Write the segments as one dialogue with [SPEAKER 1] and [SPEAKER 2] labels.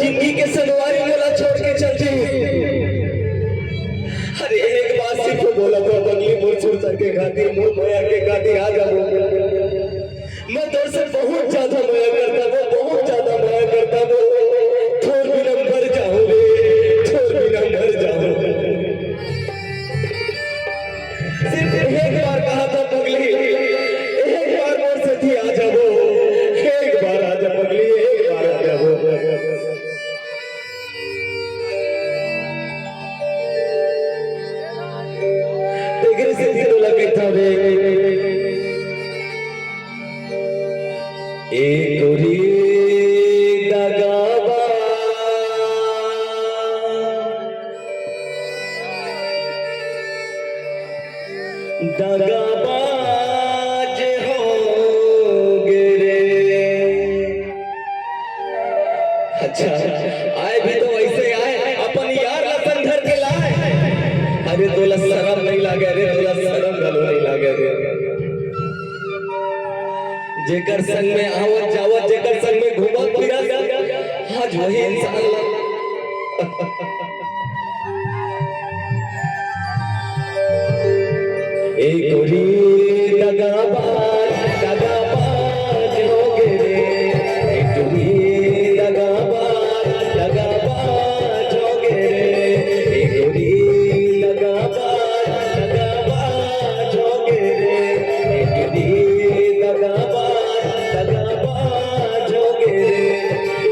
[SPEAKER 1] जिंदगी के सनवारी वाला छोड़ के चल दी। अरे एक बात सिर्फ बोला तो बगली मोर छोड़ सके खातिर मोर माया के खातिर आ जाओ। मैं तो से बहुत ज्यादा माया करता हूँ, बहुत ज्यादा माया करता हूँ। थोड़ बिना मर जाऊं रे, थोड़ बिना मर जाऊं। सिर्फ एक बार कहा था पगली, एक बार मोर से थी आ जाओ, एक बार आ जा पगली, एक बार आ जाओ। तेरे से दिल लगे था रे एक गोरी दगाबाज होगे रे। अच्छा आए भी तो वैसे आए, अपन यार लसन घर के लाए। अरे तोला शर्म नहीं लागे रे, तोला शर्म गलो नहीं लागे रे। जेकर संग में आवत जावत, जेकर संग में घूमत फिरत, आज वही इंसान एक गोरी दगाबाज होगे रे। एक गोरी दगाबाज होगे रे। एक गोरी दगाबाज होगे रे। एक गोरी दगाबाज होगे रे।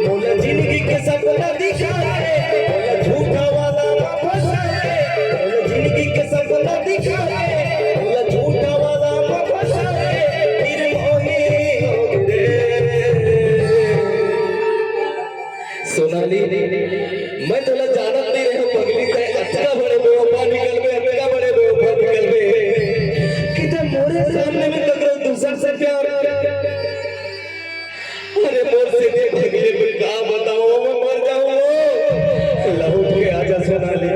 [SPEAKER 1] मोला जिंदगी के सपना दिखाए, मोला झूठा वादा ना फसाए। मोला जिंदगी के सपना दिखाए, सोनाली मैं तोला जानत नहीं रहे पगली ते अच्छा बड़े बेवफा निकल बे, अच्छा बड़े बेवफा निकल बे कि ते मोरे सामने में ककरो दूसर से प्यार। अरे मोर से ने पगली को का बताओ, मैं मर जाऊं। लहू के आजा सोनाली,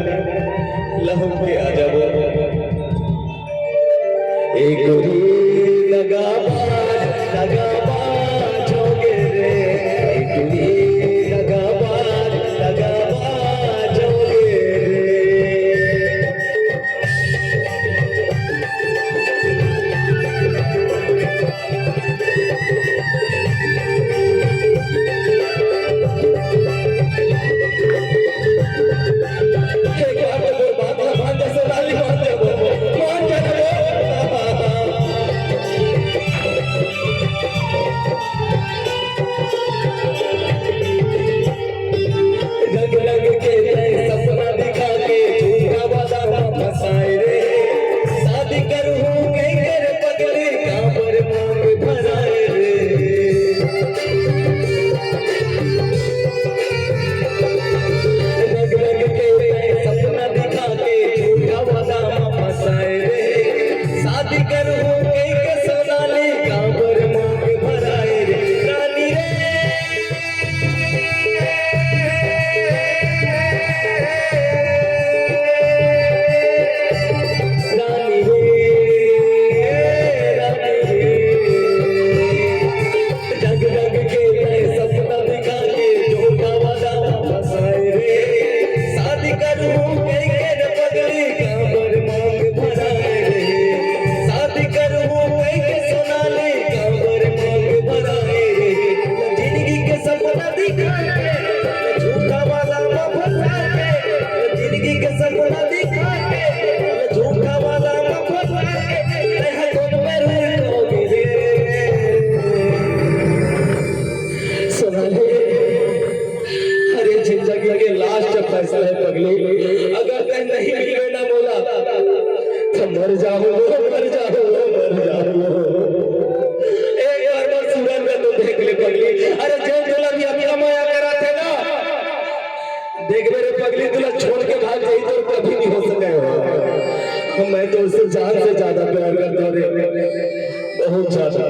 [SPEAKER 1] लहू के आजा वो एक गोरी दगाबाज होगे रे। एक गोरी दगाबाज होगे रे। एक बार तो बात मान जा सोनाली, मान जा वो, मान जा वो। रंग रंग के सपना दिखा के झूठा वादा फसाए रे। शादी करूं के कर पगले कांवर मांग भराए रे। रंग रंग के सपना दिखा के झूठा वादा फसाए रे। शादी करूं के सोनाली कांवर मांग भराए रे। रानी रे फैसला है पगली, अगर मैं नहीं मिले ना बोला तो मर जाओ, मर जाओ, मर जाओ। एक बार बस सूरज में तो देख ले पगली। अरे जो बोला भी अपना माया करा थे ना, देख मेरे पगली तुला छोड़ के भाग गई तो कभी नहीं हो सकेगा। मैं तो उससे जान से ज्यादा प्यार करता हूँ रे, बहुत ज्यादा।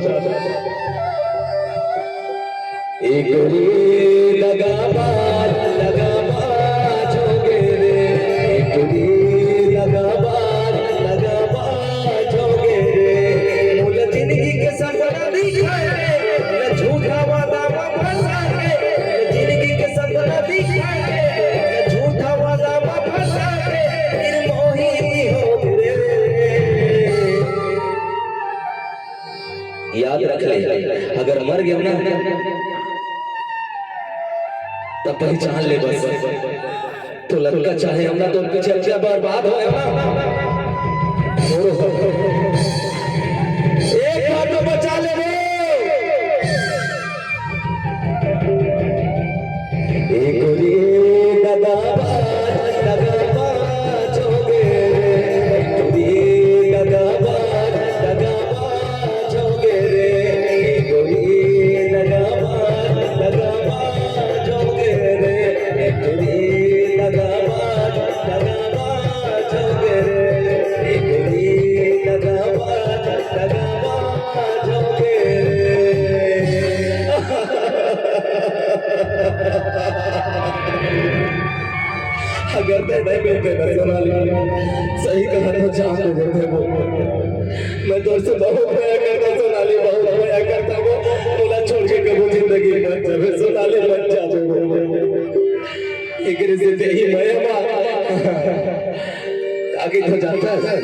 [SPEAKER 1] एक गोरी दगाबाज होगे रे। एक गोरी दगाबाज होगे रे। मोला जिंदगी के सपना दिखाए, झूठा वादा फसाए। जिंदगी के सपना दिखाए। तब पहचान ले बस। तो लड़का चाहे हमना तो पीछे क्या बर्बाद हो एक बार तो बचा ले वो। एक दगाबाज हो गए रे, दगाबाज हो गए रे, दगाबाज हो गए रे, दगाबाज हो गए रे, दगाबाज हो गए अगर मैं नहीं मिलते ना सोनाली, सही कहा तो जान दे देते वो। मैं तो उससे बहुत प्यार करता सोनाली, बहुत प्यार करता वो। बोला छोड़ के कभी जिंदगी मत जावे सोनाली, मत जावे। एक रिश्ते ही मैं आगे तो जाता है।